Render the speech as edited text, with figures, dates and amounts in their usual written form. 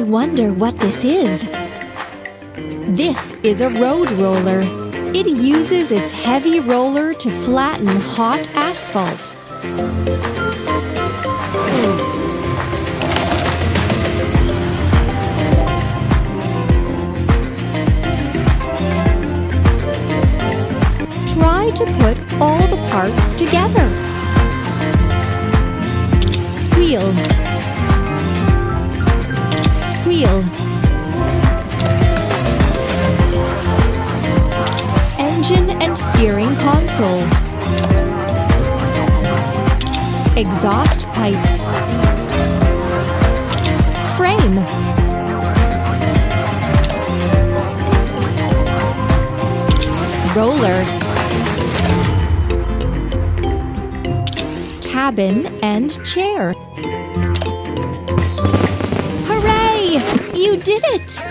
wonder what this is. This is a road roller. It uses its heavy roller to flatten hot asphalt. Try to put all the parts together. Wheel, wheel, engine and steering console, exhaust pipe, frame, roller, cabin and chair. Hooray! You did it!